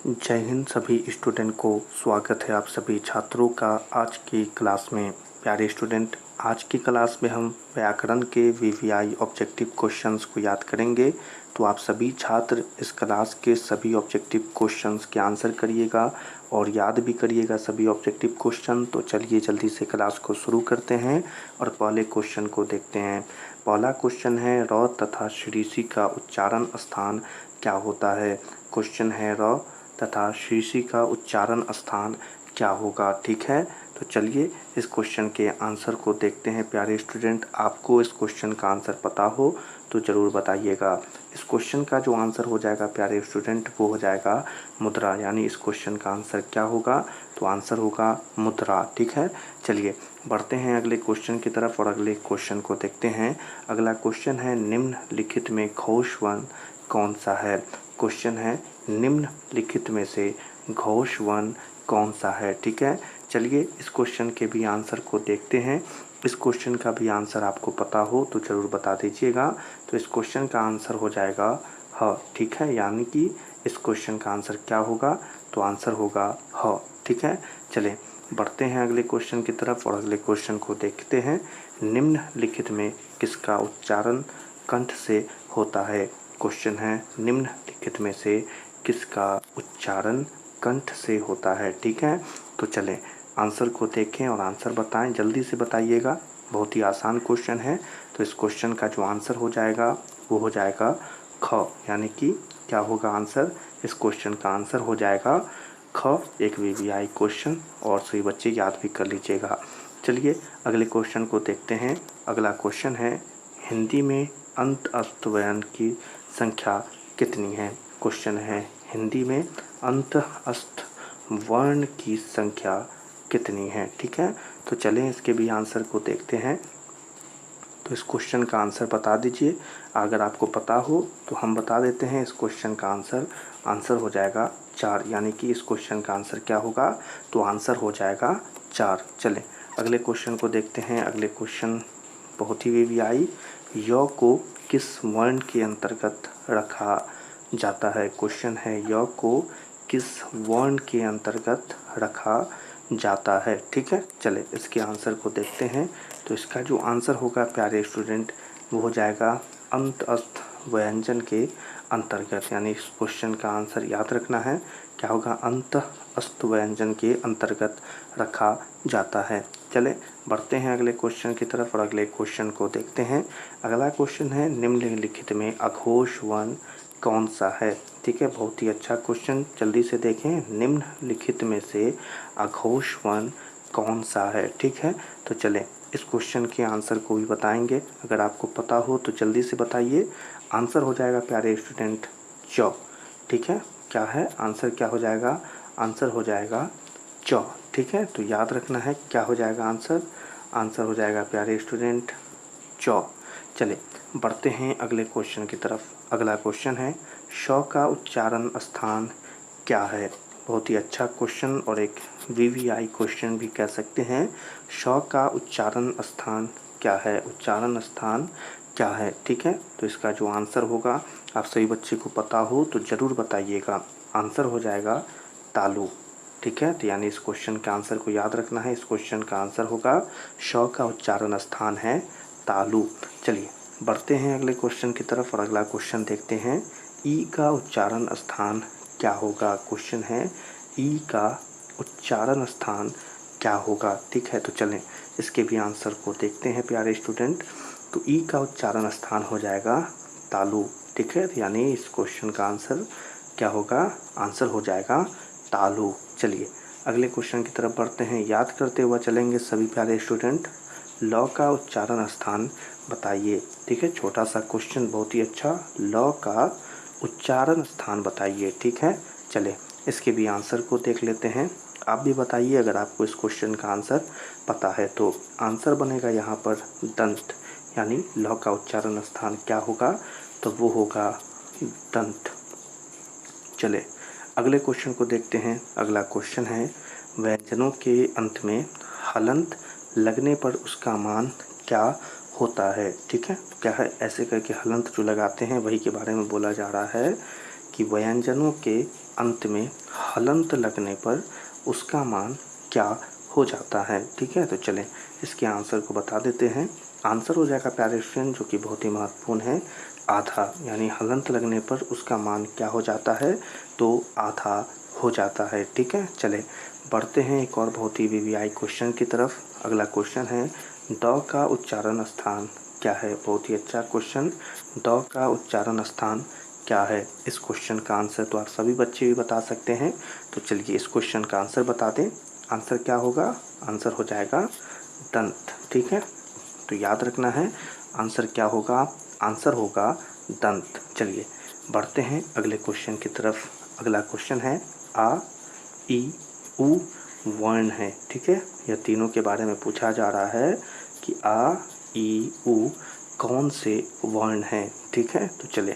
जय हिंद सभी स्टूडेंट को स्वागत है आप सभी छात्रों का आज की क्लास में। प्यारे स्टूडेंट, आज की क्लास में हम व्याकरण के वीवीआई ऑब्जेक्टिव क्वेश्चंस को याद करेंगे। तो आप सभी छात्र इस क्लास के सभी ऑब्जेक्टिव क्वेश्चंस के आंसर करिएगा और याद भी करिएगा सभी ऑब्जेक्टिव क्वेश्चन। तो चलिए जल्दी से क्लास को शुरू करते हैं और पहले क्वेश्चन को देखते हैं। पहला क्वेश्चन है, र तथा शीर्षी का उच्चारण स्थान क्या होता है। क्वेश्चन है, र तथा शीर्षी का उच्चारण स्थान क्या होगा। ठीक है, तो चलिए इस क्वेश्चन के आंसर को देखते हैं। प्यारे स्टूडेंट, आपको इस क्वेश्चन का आंसर पता हो तो ज़रूर बताइएगा। इस क्वेश्चन का जो आंसर हो जाएगा प्यारे स्टूडेंट, वो हो जाएगा मुद्रा। यानी इस क्वेश्चन का आंसर क्या होगा, तो आंसर होगा मुद्रा। ठीक है, चलिए बढ़ते हैं अगले क्वेश्चन की तरफ और अगले क्वेश्चन को देखते हैं। अगला क्वेश्चन है, निम्नलिखित में घोष वर्ण कौन सा है। क्वेश्चन है, निम्नलिखित में से घोष वर्ण कौन सा है। ठीक है, चलिए इस क्वेश्चन के भी आंसर को देखते हैं। इस क्वेश्चन का भी आंसर आपको पता हो तो ज़रूर बता दीजिएगा। तो इस क्वेश्चन का आंसर हो जाएगा ह। ठीक है, यानी कि इस क्वेश्चन का आंसर क्या होगा, तो आंसर होगा ह। ठीक है, चलें बढ़ते हैं अगले क्वेश्चन की तरफ और अगले क्वेश्चन को देखते हैं। निम्नलिखित में किसका उच्चारण कंठ से होता है। क्वेश्चन है, निम्नलिखित में से किसका उच्चारण कंठ से होता है। ठीक है, तो चलें आंसर को देखें और आंसर बताएं, जल्दी से बताइएगा। बहुत ही आसान क्वेश्चन है। तो इस क्वेश्चन का जो आंसर हो जाएगा वो हो जाएगा ख। यानी कि क्या होगा आंसर, इस क्वेश्चन का आंसर हो जाएगा ख। एक वीवीआई क्वेश्चन और सभी बच्चे याद भी कर लीजिएगा। चलिए अगले क्वेश्चन को देखते हैं। अगला क्वेश्चन है, हिंदी में अंत अस्त वर्ण की संख्या कितनी है। क्वेश्चन है, हिंदी में अंत अस्त वर्ण की संख्या कितनी है। ठीक है, तो चलें इसके भी आंसर को देखते हैं। तो इस क्वेश्चन का आंसर बता दीजिए। अगर आपको पता हो तो हम बता देते हैं। इस क्वेश्चन का आंसर हो जाएगा 4। यानी कि इस क्वेश्चन का आंसर क्या होगा, तो आंसर हो जाएगा 4। चलें अगले क्वेश्चन को देखते हैं। अगले क्वेश्चन बहुत ही वीवीआई, य को किस वर्ण के अंतर्गत रखा जाता है। क्वेश्चन है, य को किस वर्ण के अंतर्गत रखा जाता है। ठीक है, चले इसके आंसर को देखते हैं। तो इसका जो आंसर होगा प्यारे स्टूडेंट, वो हो जाएगा अंत अस्त व्यंजन के अंतर्गत। यानी इस क्वेश्चन का आंसर याद रखना है, क्या होगा, अंत अस्त व्यंजन के अंतर्गत रखा जाता है। चले बढ़ते हैं अगले क्वेश्चन की तरफ और अगले क्वेश्चन को देखते हैं। अगला क्वेश्चन है, निम्नलिखित में अघोष वर्ण कौन सा है। ठीक है, बहुत ही अच्छा क्वेश्चन, जल्दी से देखें। निम्नलिखित में से अघोष वर्ण कौन सा है। ठीक है, तो चलें इस क्वेश्चन के आंसर को भी बताएंगे। अगर आपको पता हो तो जल्दी से बताइए। आंसर हो जाएगा प्यारे स्टूडेंट च। ठीक है, क्या है आंसर, क्या हो जाएगा, आंसर हो जाएगा च। ठीक है, तो याद रखना है क्या हो जाएगा आंसर, आंसर हो जाएगा प्यारे स्टूडेंट च। चले बढ़ते हैं अगले क्वेश्चन की तरफ। अगला क्वेश्चन है, श का उच्चारण स्थान क्या है। बहुत ही अच्छा क्वेश्चन और एक वीवीआई क्वेश्चन भी कह सकते हैं। श का उच्चारण स्थान क्या है, उच्चारण स्थान क्या है। ठीक है, तो इसका जो आंसर होगा, आप सभी बच्चे को पता हो तो ज़रूर बताइएगा। आंसर हो जाएगा तालु। ठीक है, तो यानी इस क्वेश्चन के आंसर को याद रखना है। इस क्वेश्चन का आंसर होगा श का उच्चारण स्थान है तालु। चलिए बढ़ते हैं अगले क्वेश्चन की तरफ और अगला क्वेश्चन देखते हैं। ई का उच्चारण स्थान क्या होगा। क्वेश्चन है, ई का उच्चारण स्थान क्या होगा। ठीक है, तो चलें इसके भी आंसर को देखते हैं प्यारे स्टूडेंट। तो ई का उच्चारण स्थान हो जाएगा तालु। ठीक है, तो यानी इस क्वेश्चन का आंसर क्या होगा, आंसर हो जाएगा तालु। चलिए अगले क्वेश्चन की तरफ बढ़ते हैं। याद करते हुए चलेंगे सभी प्यारे स्टूडेंट। ल का उच्चारण स्थान बताइए। ठीक है, छोटा सा क्वेश्चन, बहुत ही अच्छा। ल का उच्चारण स्थान बताइए। ठीक है, चले इसके भी आंसर को देख लेते हैं। आप भी बताइए अगर आपको इस क्वेश्चन का आंसर पता है तो। आंसर बनेगा यहाँ पर दंत। यानी ल का उच्चारण स्थान क्या होगा, तो वो होगा दंत। चले अगले क्वेश्चन को देखते हैं। अगला क्वेश्चन है, व्यंजनों के अंत में हलंत लगने पर उसका मान क्या होता है। ठीक है, क्या है, ऐसे करके हलंत जो लगाते हैं वही के बारे में बोला जा रहा है कि व्यंजनों के अंत में हलंत लगने पर उसका मान क्या हो जाता है। ठीक है, तो चलें इसके आंसर को बता देते हैं। आंसर हो जाएगा प्यारे स्टूडेंट, जो कि बहुत ही महत्वपूर्ण है, आधा। यानी हलंत लगने पर उसका मान क्या हो जाता है, तो आधा हो जाता है। ठीक है, चले बढ़ते हैं एक और बहुत ही वीवीआई क्वेश्चन की तरफ। अगला क्वेश्चन है ड का उच्चारण स्थान क्या है। बहुत ही अच्छा क्वेश्चन, ड का उच्चारण स्थान क्या है। इस क्वेश्चन का आंसर तो आप सभी बच्चे भी बता सकते हैं। तो चलिए इस क्वेश्चन का आंसर बता दें। आंसर क्या होगा, आंसर हो जाएगा दंत। ठीक है, तो याद रखना है आंसर क्या होगा, आंसर होगा दंत। चलिए बढ़ते हैं अगले क्वेश्चन की तरफ। अगला क्वेश्चन है आ ई उ वर्ण है। ठीक है, यह तीनों के बारे में पूछा जा रहा है कि आ ई उ कौन से वर्ण हैं। ठीक है, तो चले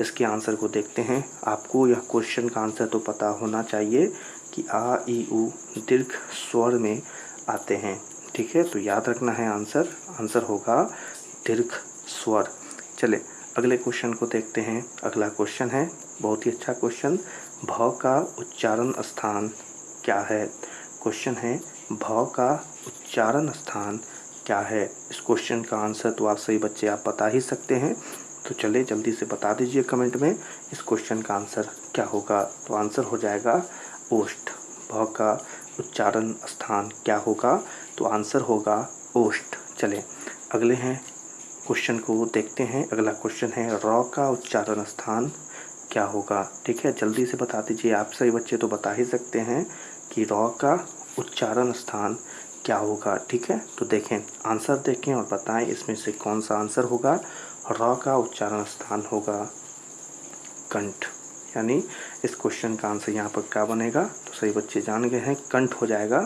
इसके आंसर को देखते हैं। आपको यह क्वेश्चन का आंसर तो पता होना चाहिए कि आ ई उ दीर्घ स्वर में आते हैं। ठीक है, तो याद रखना है आंसर होगा दीर्घ स्वर। चले अगले क्वेश्चन को देखते हैं। अगला क्वेश्चन है बहुत ही अच्छा क्वेश्चन, भ का उच्चारण स्थान क्या है। क्वेश्चन है भ का उच्चारण स्थान क्या है। इस क्वेश्चन का आंसर तो आप सभी बच्चे आप बता ही सकते हैं। तो चलिए जल्दी से बता दीजिए कमेंट में इस क्वेश्चन का आंसर क्या होगा। तो आंसर हो जाएगा ओष्ठ। भ का उच्चारण स्थान क्या होगा, तो आंसर होगा ओष्ठ। चलें अगले हैं क्वेश्चन को देखते हैं। अगला क्वेश्चन है र का उच्चारण स्थान क्या होगा। ठीक है, जल्दी से बता दीजिए, आप सभी बच्चे तो बता ही सकते हैं कि र का उच्चारण स्थान क्या होगा। ठीक है, तो देखें आंसर देखें और बताएं इसमें से कौन सा आंसर होगा। र का उच्चारण स्थान होगा कंठ। यानी इस क्वेश्चन का आंसर यहाँ पर क्या बनेगा, तो सही बच्चे जान गए हैं, कंठ हो जाएगा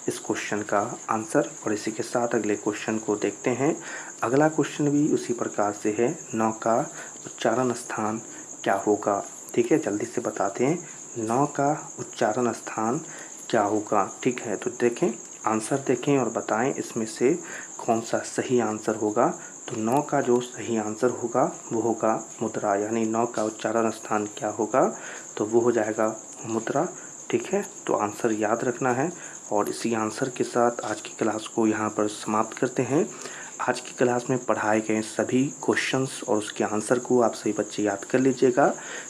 इस क्वेश्चन का आंसर। और इसी के साथ अगले क्वेश्चन को देखते हैं। अगला क्वेश्चन भी उसी प्रकार से है, न का उच्चारण स्थान क्या होगा। ठीक है, जल्दी से बताते हैं न का उच्चारण स्थान क्या होगा। ठीक है, तो देखें आंसर देखें और बताएं इसमें से कौन सा सही आंसर होगा। तो नौ का जो सही आंसर होगा वो होगा मुद्रा। यानी नौ का उच्चारण स्थान क्या होगा, तो वो हो जाएगा मुद्रा। ठीक है, तो आंसर याद रखना है। और इसी आंसर के साथ आज की क्लास को यहाँ पर समाप्त करते हैं। आज की क्लास में पढ़ाए गए सभी क्वेश्चंस और उसके आंसर को आप सभी बच्चे याद कर लीजिएगा,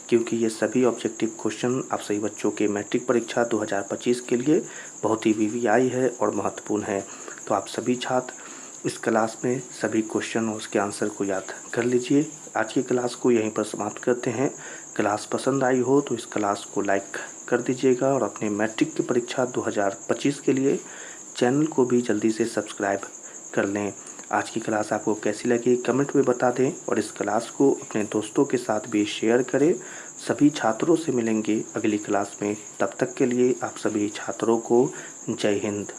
क्योंकि ये सभी ऑब्जेक्टिव क्वेश्चन आप सभी बच्चों के मैट्रिक परीक्षा 2025 के लिए बहुत ही वीवीआई है और महत्वपूर्ण है। तो आप सभी छात्र इस क्लास में सभी क्वेश्चन और उसके आंसर को याद कर लीजिए। आज की क्लास को यहीं पर समाप्त करते हैं। क्लास पसंद आई हो तो इस क्लास को लाइक कर दीजिएगा और अपने मैट्रिक की परीक्षा 2025 के लिए चैनल को भी जल्दी से सब्सक्राइब कर लें। आज की क्लास आपको कैसी लगी कमेंट में बता दें और इस क्लास को अपने दोस्तों के साथ भी शेयर करें। सभी छात्रों से मिलेंगे अगली क्लास में, तब तक के लिए आप सभी छात्रों को जय हिंद।